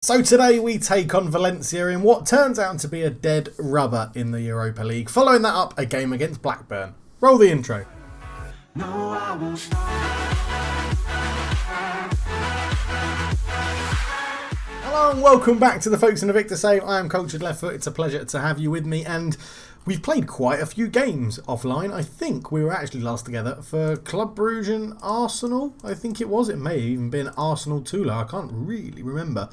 So today we take on Valencia in what turns out to be a dead rubber in the Europa League. Following that up, a game against Blackburn. Roll the intro. No, I won't stop. Hello and welcome back to the Folkestone Invicta save. I am Cultured Leftfoot. It's a pleasure to have you with me, and we've played quite a few games offline. I think we were actually last together for Club Brugge and Arsenal. I think it was. It may have even been Arsenal Tula. I can't really remember.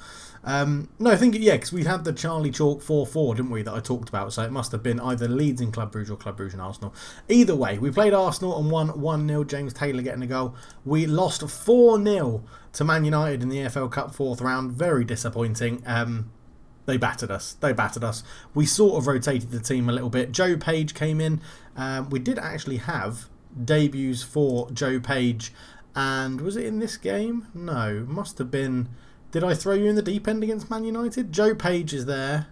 No, I think, because we had the Charlie Chalk 4-4, didn't we, that I talked about. So it must have been either Leeds in Club Brugge or Club Brugge and Arsenal. Either way, we played Arsenal and won 1-0, James Taylor getting a goal. We lost 4-0 to Man United in the EFL Cup 4th round. Very disappointing. They battered us. We sort of rotated the team a little bit. Joe Page came in. We did actually have debuts for Joe Page. And was it in this game? No, must have been. Did I throw you in the deep end against Man United? Joe Page is there.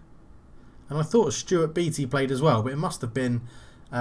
And I thought Stuart Beattie played as well, but it must have been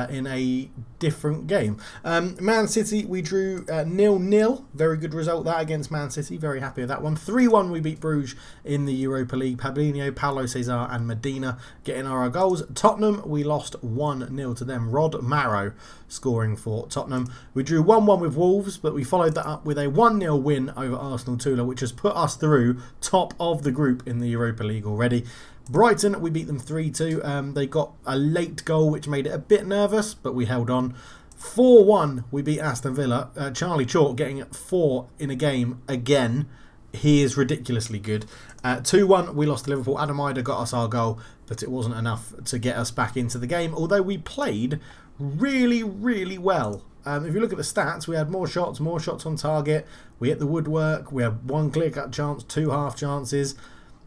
in a different game. Man City, we drew 0-0. Very good result that against Man City. Very happy with that one. 3-1 we beat Bruges in the Europa League. Pablinho, Paulo Cesar and Medina getting our goals. Tottenham, we lost 1-0 to them. Rod Marrow scoring for Tottenham. We drew 1-1 with Wolves, but we followed that up with a 1-0 win over Arsenal Tula, which has put us through top of the group in the Europa League already. Brighton, we beat them 3-2. They got a late goal, which made it a bit nervous, but we held on. 4-1, we beat Aston Villa. Charlie Chalk getting 4 in a game again. He is ridiculously good. 2-1, we lost to Liverpool. Adam Ider got us our goal, but it wasn't enough to get us back into the game, although we played really, really well. If you look at the stats, we had more shots on target. We hit the woodwork. We had 1 clear-cut chance, 2 half chances.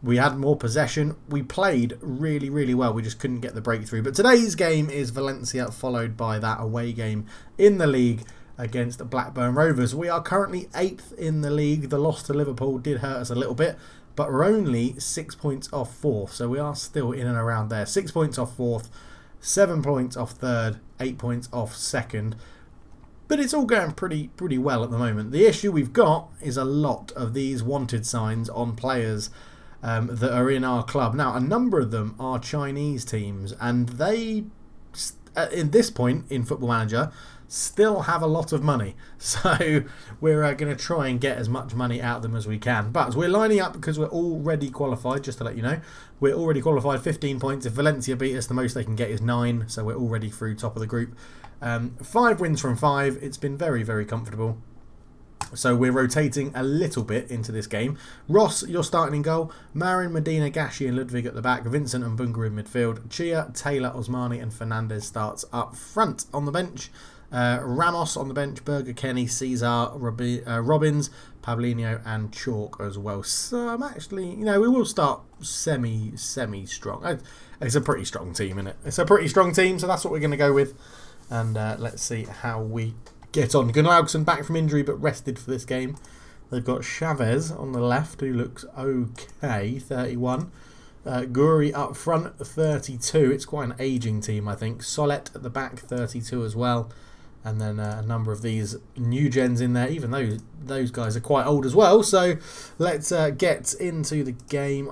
We had more possession. We played really, really well. We just couldn't get the breakthrough. But today's game is Valencia, followed by that away game in the league against Blackburn Rovers. We are currently 8th in the league. The loss to Liverpool did hurt us a little bit, but we're only 6 points off 4th. So we are still in and around there. 6 points off 4th, 7 points off 3rd, 8 points off 2nd. But it's all going pretty well at the moment. The issue we've got is a lot of these wanted signs on players that are in our club. Now, a number of them are Chinese teams, and they, at this point in Football Manager, still have a lot of money. So we're going to try and get as much money out of them as we can. But we're lining up because we're already qualified, just to let you know. We're already qualified, 15 points. If Valencia beat us, the most they can get is 9. So we're already through top of the group. 5 wins from 5. It's been very, very comfortable. So we're rotating a little bit into this game. Ross, you're starting in goal. Marin, Medina, Gashi and Ludwig at the back. Vincent and Bunga in midfield. Chia, Taylor, Osmani and Fernandez starts up front. On the bench, Ramos on the bench. Berger, Kenny, Cesar, Robbins, Pablinho and Chalk as well. So I'm actually, we will start semi-strong. It's a pretty strong team, isn't it? It's a pretty strong team, so that's what we're going to go with. And let's see how we get on. Gunnlaugson back from injury but rested for this game. They've got Chavez on the left who looks okay, 31. Guri up front, 32. It's quite an ageing team, I think. Solet at the back, 32 as well. And then a number of these new gens in there, even though those guys are quite old as well. So let's get into the game.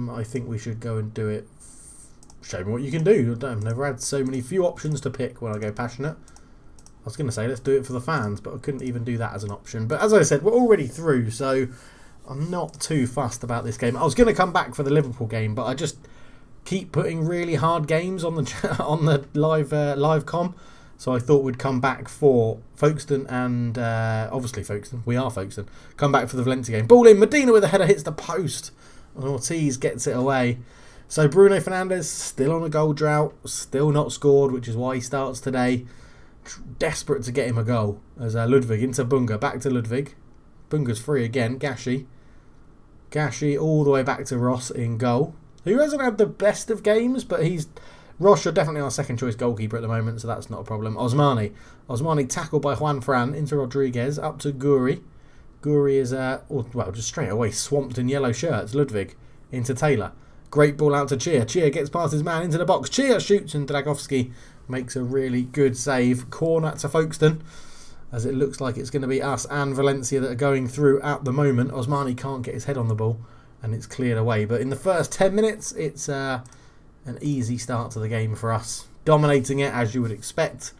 I think we should go and do it. Show me what you can do. I've never had so many few options to pick when I go passionate. I was going to say, let's do it for the fans, but I couldn't even do that as an option. But as I said, we're already through, so I'm not too fussed about this game. I was going to come back for the Liverpool game, but I just keep putting really hard games on the on the live com. So I thought we'd come back for Folkestone and obviously Folkestone. We are Folkestone. Come back for the Valencia game. Ball in. Medina with a header hits the post. And Ortiz gets it away. So Bruno Fernandes still on a goal drought. Still not scored, which is why he starts today. Desperate to get him a goal as Ludwig into Bunga, back to Ludwig. Bunga's free again. Gashi all the way back to Ross in goal, who hasn't had the best of games, but Ross are definitely our second choice goalkeeper at the moment, so that's not a problem. Osmani tackled by Juan Fran into Rodriguez, up to Guri. Guri is just straight away swamped in yellow shirts. Ludwig into Taylor. Great ball out to Chia. Chia gets past his man into the box. Chia shoots and Dragovski makes a really good save. Corner to Folkestone, as it looks like it's going to be us and Valencia that are going through at the moment. Osmani can't get his head on the ball. and it's cleared away. But in the first 10 minutes, it's an easy start to the game for us. Dominating it, as you would expect.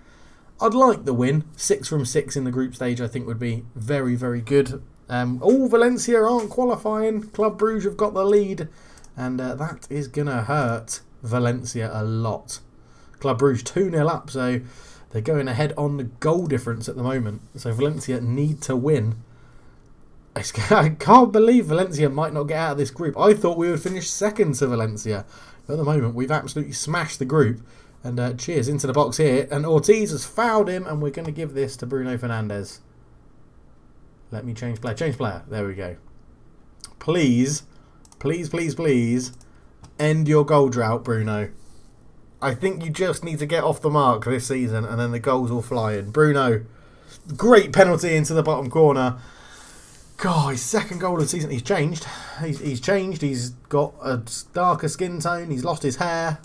I'd like the win. 6 from 6 in the group stage, I think, would be very, very good. Valencia aren't qualifying. Club Brugge have got the lead, and that is going to hurt Valencia a lot. Club Brugge 2-0 up, so they're going ahead on the goal difference at the moment. So Valencia need to win. I can't believe Valencia might not get out of this group. I thought we would finish second to Valencia. But at the moment, we've absolutely smashed the group. And cheers into the box here. And Ortiz has fouled him, and we're going to give this to Bruno Fernandes. Let me change player. Change player. There we go. Please, please, please, please, end your goal drought, Bruno. I think you just need to get off the mark this season, and then the goals will fly in. Bruno, great penalty into the bottom corner. God, his second goal of the season. He's changed. He's changed. He's got a darker skin tone. He's lost his hair.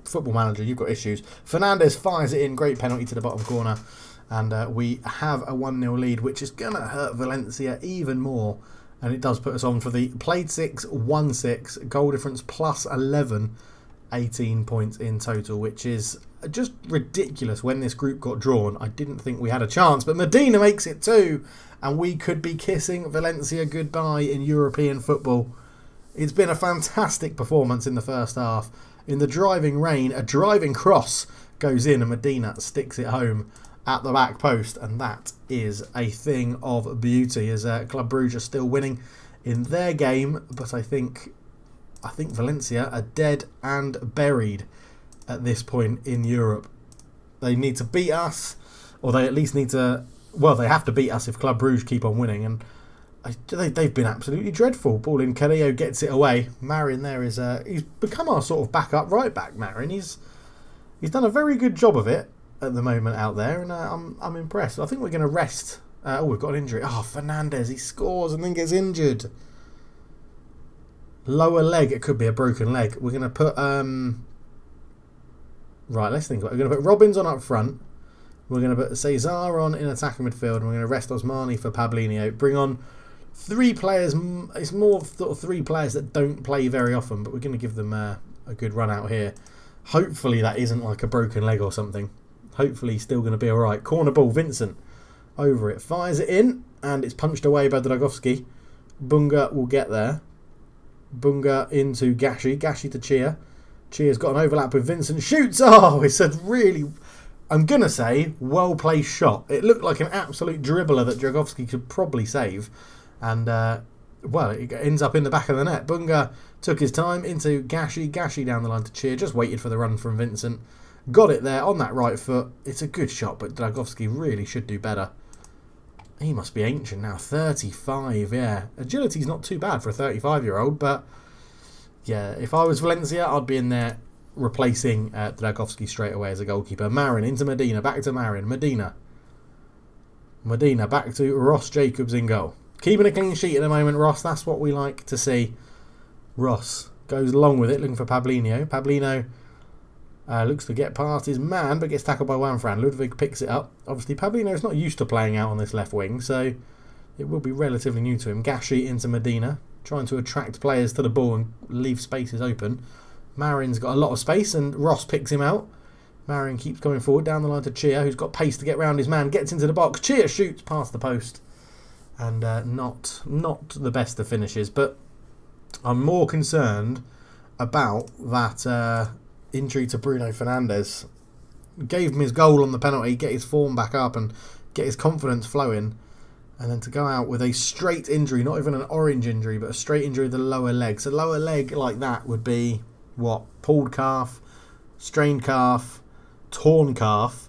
Football Manager, you've got issues. Fernandes fires it in. Great penalty to the bottom corner. And we have a 1-0 lead, which is going to hurt Valencia even more. And it does put us on for the played 6, won 6, goal difference plus 11, 18 points in total, which is just ridiculous. When this group got drawn, I didn't think we had a chance. But Medina makes it 2, and we could be kissing Valencia goodbye in European football. It's been a fantastic performance in the first half. In the driving rain, a driving cross goes in, and Medina sticks it home at the back post, and that is a thing of beauty. As Club Brugge are still winning in their game, but I think Valencia are dead and buried at this point in Europe. They need to beat us, or they at least need to. Well, they have to beat us if Club Brugge keep on winning, and they've been absolutely dreadful. Ball in, Carrillo gets it away. Marin there is he's become our sort of backup right back. Marin, he's done a very good job of it at the moment out there, and I'm impressed. I think we're going to rest. We've got an injury. Fernandes, he scores and then gets injured. Lower leg, it could be a broken leg. We're going to put right, let's think about it. We're going to put Robbins on up front. We're going to put Cesar on in attacking midfield, and we're going to rest Osmani for Pablinho. Bring on 3 players. It's more sort of 3 players that don't play very often, but we're going to give them a good run out here. Hopefully that isn't like a broken leg or something. Hopefully he's still going to be alright. Corner ball, Vincent over it. Fires it in, and it's punched away by Dragowski. Bunga will get there. Bunga into Gashi. Gashi to Chia. Chia's got an overlap with Vincent. Shoots! Oh, it's a really, I'm going to say, well-placed shot. It looked like an absolute dribbler that Dragowski could probably save. And, well, it ends up in the back of the net. Bunga took his time into Gashi. Gashi down the line to Chia. Just waited for the run from Vincent. Got it there on that right foot. It's a good shot, but Dragowski really should do better. He must be ancient now. 35, yeah. Agility's not too bad for a 35-year-old, but yeah, if I was Valencia, I'd be in there replacing Dragowski straight away as a goalkeeper. Marin into Medina, back to Marin. Medina back to Ross Jacobs in goal. Keeping a clean sheet at the moment, Ross. That's what we like to see. Ross goes along with it, looking for Pablinho. Pablinho looks to get past his man, but gets tackled by Juanfran. Ludwig picks it up. Obviously, Pablinho's not used to playing out on this left wing, so it will be relatively new to him. Gashi into Medina, trying to attract players to the ball and leave spaces open. Marin's got a lot of space, and Ross picks him out. Marin keeps coming forward down the line to Chia, who's got pace to get round his man. Gets into the box. Chia shoots past the post, and not the best of finishes. But I'm more concerned about that injury to Bruno Fernandes. Gave him his goal on the penalty, get his form back up and get his confidence flowing, and then to go out with a straight injury, not even an orange injury, but a straight injury to the lower leg. So lower leg like that would be what? Pulled calf, strained calf, torn calf,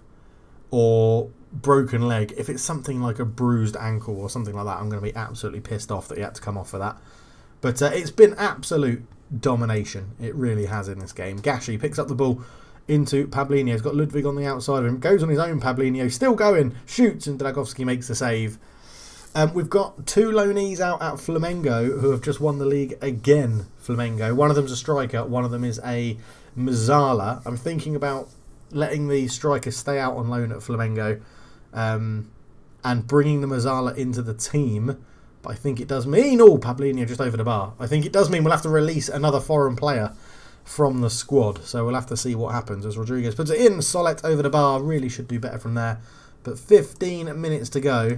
or broken leg. If it's something like a bruised ankle or something like that, I'm going to be absolutely pissed off that he had to come off for that. But it's been absolute domination. It really has in this game. Gashi picks up the ball into Pablinho. He's got Ludwig on the outside of him. Goes on his own, Pablinho. Still going. Shoots, and Dragowski makes the save. We've got 2 loanees out at Flamengo who have just won the league again. Flamengo. One of them's a striker. One of them is a Mazzala. I'm thinking about letting the striker stay out on loan at Flamengo and bringing the Mazzala into the team But I think it does mean... Oh, Pablinho just over the bar. I think it does mean we'll have to release another foreign player from the squad. So we'll have to see what happens as Rodriguez puts it in. Solet over the bar. Really should do better from there. But 15 minutes to go.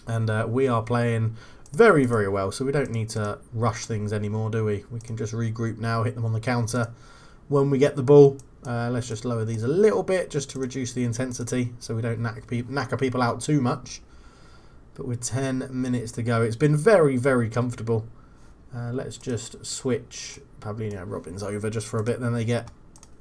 And we are playing very, very well. So we don't need to rush things anymore, do we? We can just regroup now, hit them on the counter when we get the ball. Let's just lower these a little bit just to reduce the intensity so we don't knacker people out too much. But with 10 minutes to go, it's been very, very comfortable. Let's just switch Pablinho and Robins over just for a bit. Then they get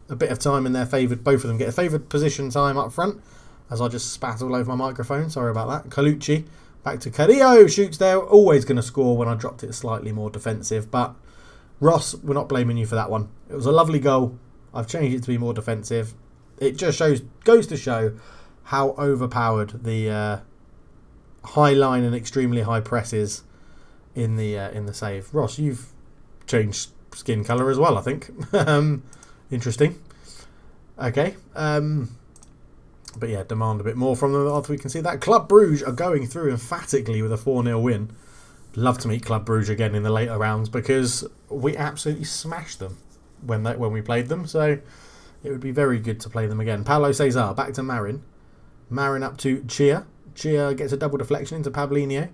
a bit of time in their favoured. Both of them get a favoured position time up front. As I just spat all over my microphone. Sorry about that. Colucci back to Carrillo. Shoots there. Always going to score when I dropped it slightly more defensive. But Ross, we're not blaming you for that one. It was a lovely goal. I've changed it to be more defensive. It just goes to show how overpowered the high line and extremely high press is in the save. Ross, you've changed skin colour as well, I think. Interesting. Okay. But yeah, demand a bit more from them after we can see that. Club Brugge are going through emphatically with a 4-0 win. Love to meet Club Brugge again in the later rounds because we absolutely smashed them when we played them. So it would be very good to play them again. Paulo Cesar back to Marin. Marin up to Chia. Chia gets a double deflection into Pablinho.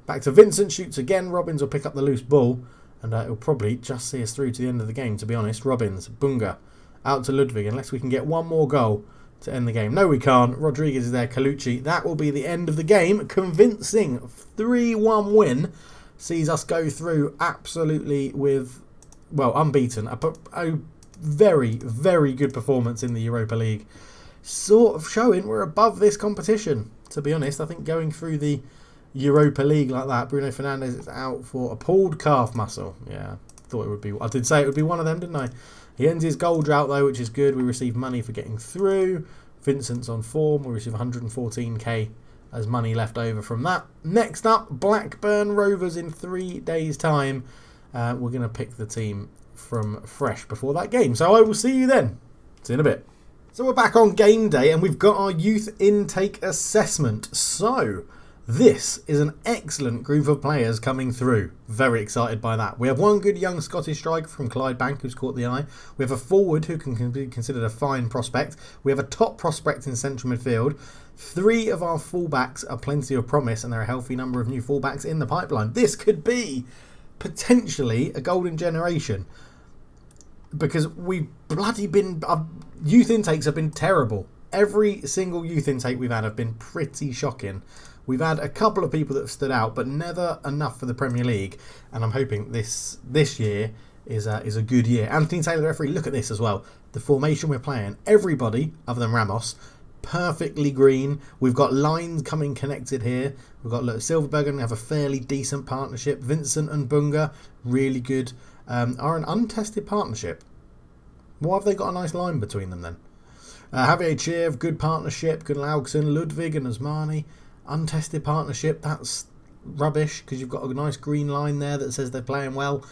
Back to Vincent, shoots again. Robins will pick up the loose ball. And it'll probably just see us through to the end of the game, to be honest. Robins, Bunga, out to Ludwig, unless we can get one more goal to end the game. No, we can't. Rodriguez is there. Colucci. That will be the end of the game. Convincing 3-1 win. Sees us go through absolutely with, well, unbeaten. A very, very good performance in the Europa League. Sort of showing we're above this competition, to be honest. I think going through the Europa League like that, Bruno Fernandes is out for a pulled calf muscle. Yeah, thought it would be. I did say it would be one of them, didn't I? He ends his goal drought though, which is good. We receive money for getting through. Vincent's on form. We receive 114k as money left over from that. Next up, Blackburn Rovers in 3 days' time. We're going to pick the team from fresh before that game. So I will see you then. See you in a bit. So we're back on game day and we've got our youth intake assessment. So this is an excellent group of players coming through. Very excited by that. We have one good young Scottish striker from Clydebank who's caught the eye. We have a forward who can be considered a fine prospect. We have a top prospect in central midfield. 3 of our fullbacks are plenty of promise and there are a healthy number of new fullbacks in the pipeline. This could be potentially a golden generation because we've bloody been... youth intakes have been terrible. Every single youth intake we've had have been pretty shocking. We've had a couple of people that have stood out, but never enough for the Premier League. And I'm hoping this year is a good year. Anthony Taylor, the referee, look at this as well. The formation we're playing, everybody other than Ramos, perfectly green. We've got lines coming connected here. We've got Silverberg and we have a fairly decent partnership. Vincent and Bunga, really good. Are an untested partnership. Why have they got a nice line between them then? Javier Chiev, good partnership. Gunlaugson, Ludwig and Osmani. Untested partnership, that's rubbish because you've got a nice green line there that says they're playing well.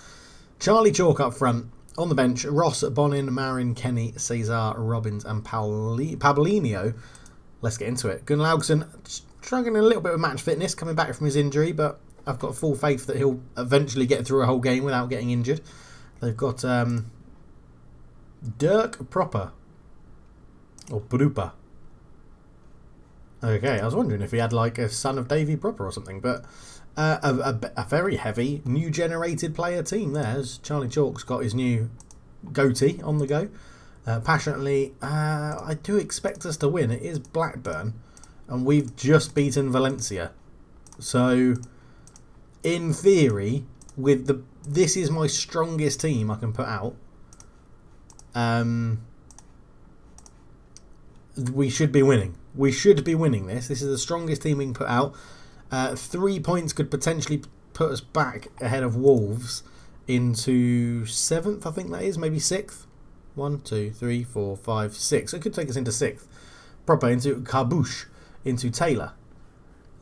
Charlie Chalk up front, on the bench, Ross, Bonin, Marin, Kenny, Cesar, Robins and Pablinho. Let's get into it. Gunlaugson struggling a little bit with match fitness, coming back from his injury, but I've got full faith that he'll eventually get through a whole game without getting injured. They've got Dirk Proper, or Brupa. Okay, I was wondering if he had like a son of Davy Proper or something, but a very heavy, new generated player team there. As Charlie Chalk's got his new goatee on the go. Passionately, I do expect us to win. It is Blackburn, and we've just beaten Valencia. So, in theory, this is my strongest team I can put out. We should be winning. We should be winning this. This is the strongest team we can put out. 3 points could potentially put us back ahead of Wolves into 7th, I think that is. Maybe 6th. 1, 2, 3, 4, 5, 6. It could take us into 6th. Proper into Carbush, into Taylor.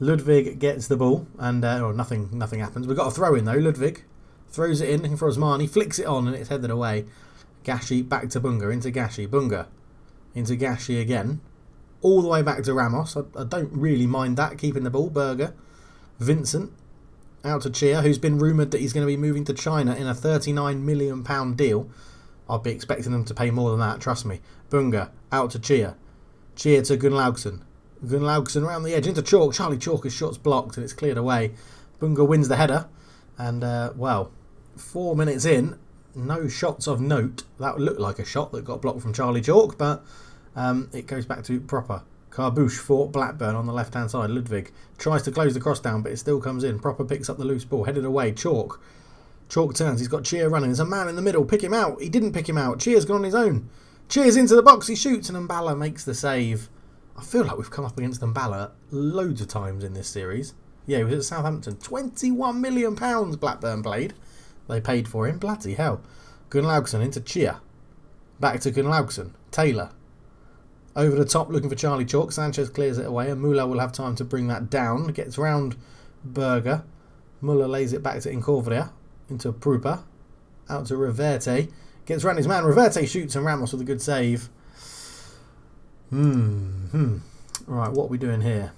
Ludwig gets the ball and nothing happens. We've got a throw in though. Ludwig throws it in, looking for Osmani, flicks it on and it's headed away. Gashi back to Bunga, into Gashi. Bunga into Gashi again. All the way back to Ramos. I don't really mind that, keeping the ball. Berger. Vincent. Out to Chia, who's been rumoured that he's going to be moving to China in a £39 million deal. I'll be expecting them to pay more than that, trust me. Bunga, out to Chia. Chia to Gunlaugson. Gunlaugson around the edge into Chalk. Charlie Chalk, shot's blocked and it's cleared away. Bunga wins the header. And, 4 minutes in, no shots of note. That would look like a shot that got blocked from Charlie Chalk, but it goes back to proper. Carbouche for Blackburn on the left-hand side. Ludwig tries to close the cross down, but it still comes in. Proper picks up the loose ball, headed away. Chalk turns. He's got Chia running. There's a man in the middle. Pick him out. He didn't pick him out. Chia's gone on his own. Chia's into the box. He shoots, and Mbala makes the save. I feel like we've come up against Mbala loads of times in this series. Yeah, he was at Southampton. £21 million Blackburn they paid for him. Bloody hell. Gunlaugson into Chia. Back to Gunlaugson. Taylor. Over the top, looking for Charlie Chalk. Sanchez clears it away, and Muller will have time to bring that down. Gets round Berger. Muller lays it back to Incorvria. Into Prupa. Out to Reverte. Gets round his man. Reverte shoots, and Ramos with a good save. Right, what are we doing here?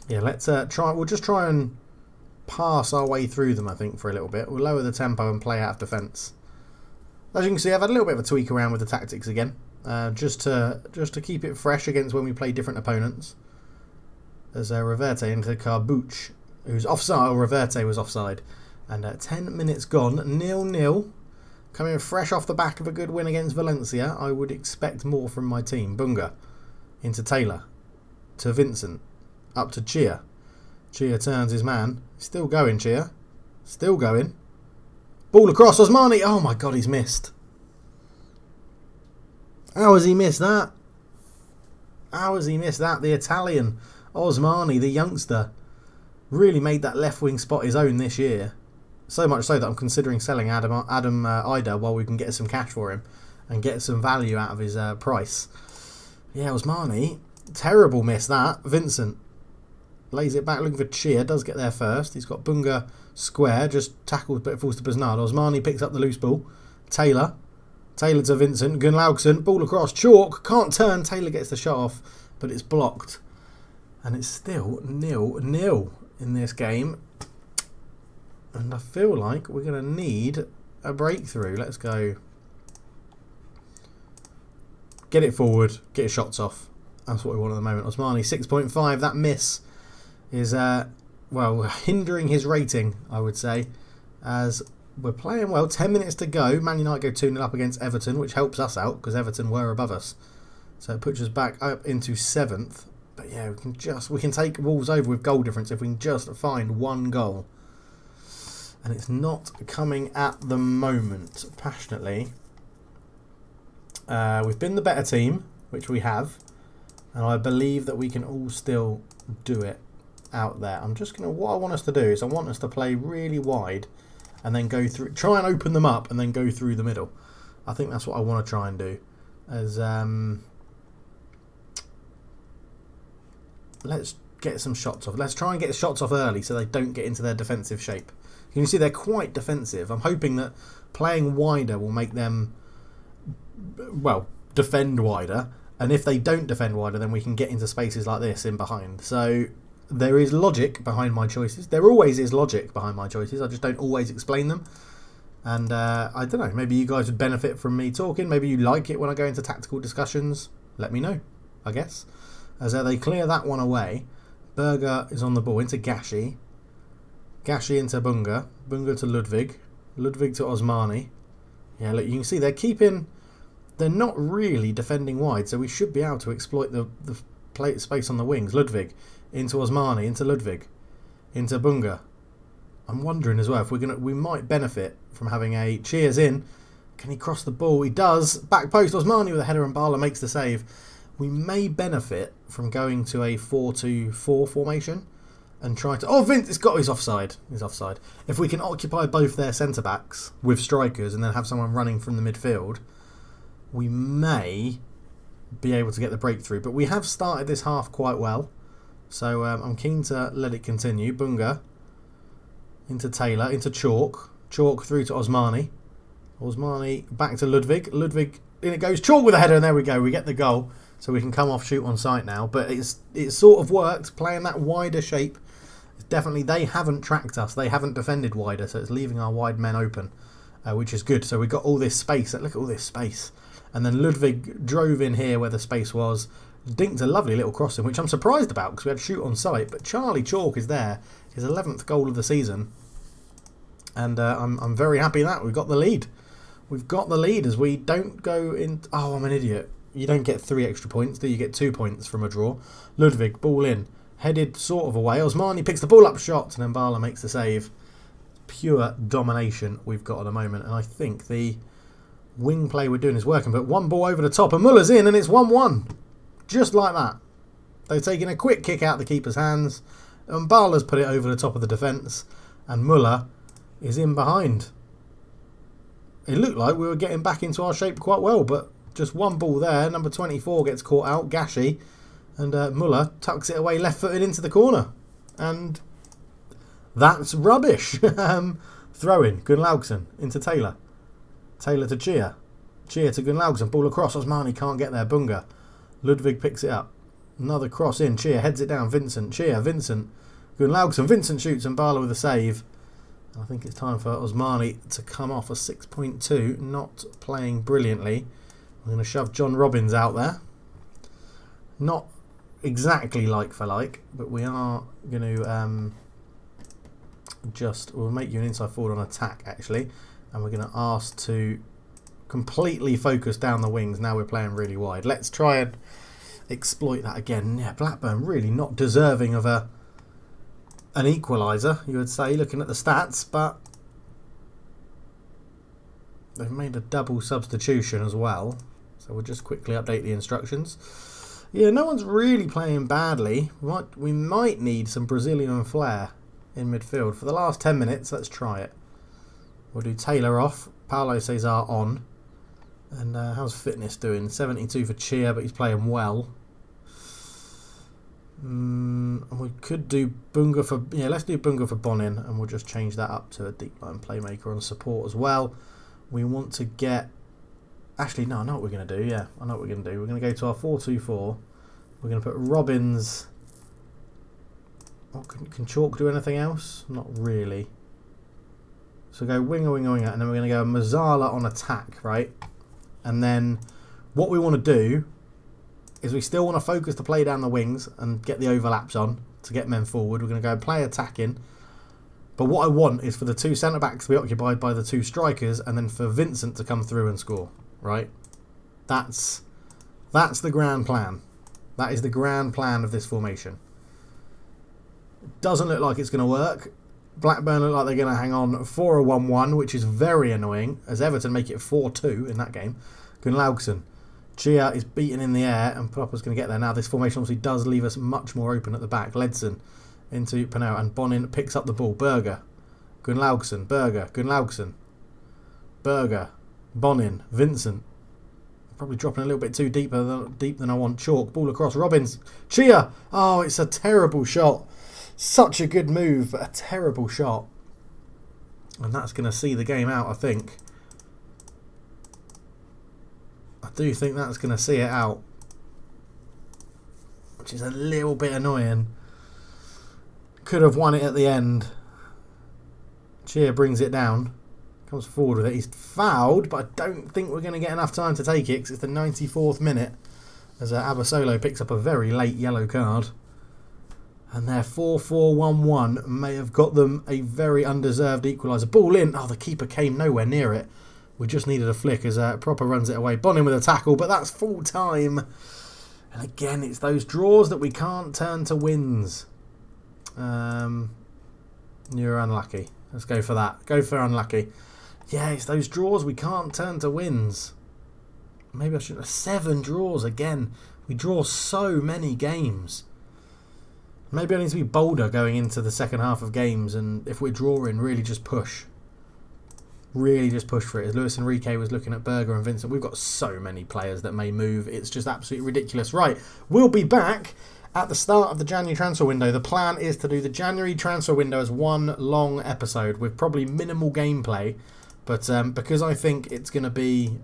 Yeah, let's try. We'll just try and pass our way through them, I think, for a little bit. We'll lower the tempo and play out of defence. As you can see, I've had a little bit of a tweak around with the tactics again. Just to keep it fresh against when we play different opponents. There's Reverte into Carbouche, who's offside. Reverte was offside. And 10 minutes gone, 0-0. Coming fresh off the back of a good win against Valencia. I would expect more from my team. Bunga into Taylor. To Vincent. Up to Chia. Chia turns his man. Still going, Chia. Still going. Ball across, Osmani. Oh my God, he's missed. How has he missed that? How has he missed that? The Italian, Osmani, the youngster, really made that left wing spot his own this year. So much so that I'm considering selling Adam Ida while we can get some cash for him and get some value out of his price. Yeah, Osmani, terrible miss that. Vincent lays it back looking for Chia, does get there first. He's got Bunga square, just tackles but it falls to Bernard. Osmani picks up the loose ball. Taylor to Vincent. Gunlaugson, ball across. Chalk, can't turn. Taylor gets the shot off, but it's blocked. And it's still 0-0 in this game. And I feel like we're going to need a breakthrough. Let's go. Get it forward. Get your shots off. That's what we want at the moment. Osmani, 6.5. That miss is, hindering his rating, I would say, as we're playing well. 10 minutes to go. Man United go 2-0 up against Everton, which helps us out because Everton were above us. So it puts us back up into 7th. But yeah, we can take Wolves over with goal difference if we can just find one goal. And it's not coming at the moment, passionately. We've been the better team, which we have. And I believe that we can all still do it out there. What I want us to do is I want us to play really wide and then go through, try and open them up and then go through the middle. I think that's what I want to try and do. As let's get some shots off. Let's try and get shots off early so they don't get into their defensive shape. You can see they're quite defensive. I'm hoping that playing wider will make them, defend wider. And if they don't defend wider, then we can get into spaces like this in behind. So there is logic behind my choices. There always is logic behind my choices. I just don't always explain them. And I don't know, maybe you guys would benefit from me talking. Maybe you like it when I go into tactical discussions. Let me know, I guess. As they clear that one away. Berger is on the ball into Gashi. Gashi into Bunga. Bunga to Ludwig. Ludwig to Osmani. Yeah, look, you can see they're not really defending wide, so we should be able to exploit the plate space on the wings. Ludwig into Osmani, into Ludwig, into Bunga. I'm wondering as well if we might benefit from having a Cheers in. Can he cross the ball? He does. Back post, Osmani with a header and Bala makes the save. We may benefit from going to a 4-2-4 formation and try to... Oh, Vince, he's offside. He's offside. If we can occupy both their centre-backs with strikers and then have someone running from the midfield, we may be able to get the breakthrough. But we have started this half quite well. So I'm keen to let it continue. Bunga into Taylor, into Chalk. Chalk through to Osmani. Osmani back to Ludwig. Ludwig, in it goes. Chalk with a header, and there we go. We get the goal. So we can come off shoot on sight now. But it's sort of worked, playing that wider shape Definitely, they haven't tracked us. They haven't defended wider, so it's leaving our wide men open, which is good. So we've got all this space. Look at all this space. And then Ludwig drove in here where the space was. Dinked a lovely little crossing, which I'm surprised about because we had shoot on sight. But Charlie Chalk is there. His 11th goal of the season. And I'm very happy that we've got the lead. We've got the lead as we don't go in... Oh, I'm an idiot. You don't get 3 extra points, do you? Get 2 points from a draw. Ludwig, ball in. Headed sort of away. Osmani picks the ball up shot and Mbala makes the save. Pure domination we've got at the moment. And I think the wing play we're doing is working. But one ball over the top and Muller's in and it's 1-1. Just like that. They're taking a quick kick out the keeper's hands. Mbala's put it over the top of the defence. And Muller is in behind. It looked like we were getting back into our shape quite well. But just one ball there. Number 24 gets caught out. Gashi. And Muller tucks it away left-footed into the corner. And that's rubbish. Throw-in. Gunnlaugson into Taylor. Taylor to Chia. Chia to Gunnlaugson. Ball across. Osmani can't get there. Bunga. Ludwig picks it up. Another cross in. Chia heads it down. Vincent. Chia. Vincent. Gunnlaugson. Vincent shoots and Mbala with a save. I think it's time for Osmani to come off a 6.2. Not playing brilliantly. I'm going to shove John Robbins out there. Not exactly like for like, but we are going to we'll make you an inside forward on attack actually, and we're going to ask to completely focus down the wings. Now we're playing really wide. Let's try and exploit that again. Yeah, Blackburn really not deserving of an equaliser, you would say, looking at the stats, but they've made a double substitution as well, so we'll just quickly update the instructions. Yeah, no one's really playing badly. We might need some Brazilian flair in midfield. For the last 10 minutes, let's try it. We'll do Taylor off, Paulo Cesar on. And how's fitness doing? 72 for Chia, but he's playing well. And we could do Bunga for... Yeah, let's do Bunga for Bonin, and we'll just change that up to a deep line playmaker on support as well. We want to get... Actually, no, I know what we're going to do. Yeah, I know what we're going to do. We're going to go to our 4-2-4. We're going to put Robbins... Oh, can Chalk do anything else? Not really. So go winger, winger, winger. And then we're going to go Mazzala on attack, right? And then what we want to do is we still want to focus the play down the wings and get the overlaps on to get men forward. We're going to go play attacking. But what I want is for the 2 centre-backs to be occupied by the 2 strikers and then for Vincent to come through and score. Right, that's the grand plan. That is the grand plan of this formation. It doesn't look like it's going to work. Blackburn look like they're going to hang on for a 1-1, which is very annoying, as Everton make it 4-2 in that game. Gunnlaugson. Chia is beaten in the air, and Popper's going to get there. Now, this formation obviously does leave us much more open at the back. Ledson into Pinero, and Bonin picks up the ball. Berger. Gunnlaugson. Berger. Gunnlaugson. Berger. Bonin, Vincent, probably dropping a little bit too deep than I want. Chalk, ball across, Robbins, Chia. Oh, it's a terrible shot. Such a good move, but a terrible shot. And that's going to see the game out, I think. I do think that's going to see it out, which is a little bit annoying. Could have won it at the end. Chia brings it down. Comes forward with it. He's fouled, but I don't think we're going to get enough time to take it because it's the 94th minute as Abasolo picks up a very late yellow card. And their 4-4-1-1 may have got them a very undeserved equaliser. Ball in. Oh, the keeper came nowhere near it. We just needed a flick as Proper runs it away. Bonin with a tackle, but that's full time. And again, it's those draws that we can't turn to wins. You're unlucky. Let's go for that. Go for unlucky. Yeah, it's those draws we can't turn to wins. Maybe I should have 7 draws again. We draw so many games. Maybe I need to be bolder going into the second half of games, and if we're drawing, really just push. Really just push for it. As Luis Enrique was looking at Berger and Vincent, we've got so many players that may move. It's just absolutely ridiculous. Right, we'll be back at the start of the January transfer window. The plan is to do the January transfer window as one long episode with probably minimal gameplay. But because I think it's going to be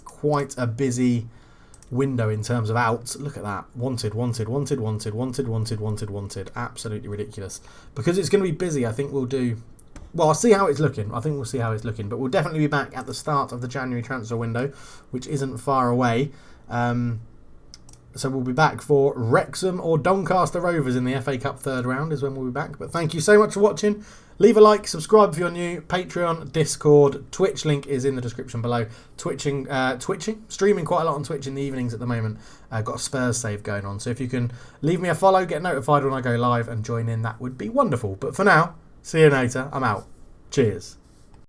quite a busy window in terms of outs. Look at that. Wanted, wanted, wanted, wanted, wanted, wanted, wanted, wanted. Absolutely ridiculous. Because it's going to be busy, I think we'll do... Well, I'll see how it's looking. I think we'll see how it's looking. But we'll definitely be back at the start of the January transfer window, which isn't far away. So we'll be back for Wrexham or Doncaster Rovers in the FA Cup third round is when we'll be back. But thank you so much for watching. Leave a like, subscribe if you're new. Patreon, Discord, Twitch link is in the description below. Streaming quite a lot on Twitch in the evenings at the moment. Got a Spurs save going on. So if you can leave me a follow, get notified when I go live and join in, that would be wonderful. But for now, see you later. I'm out. Cheers.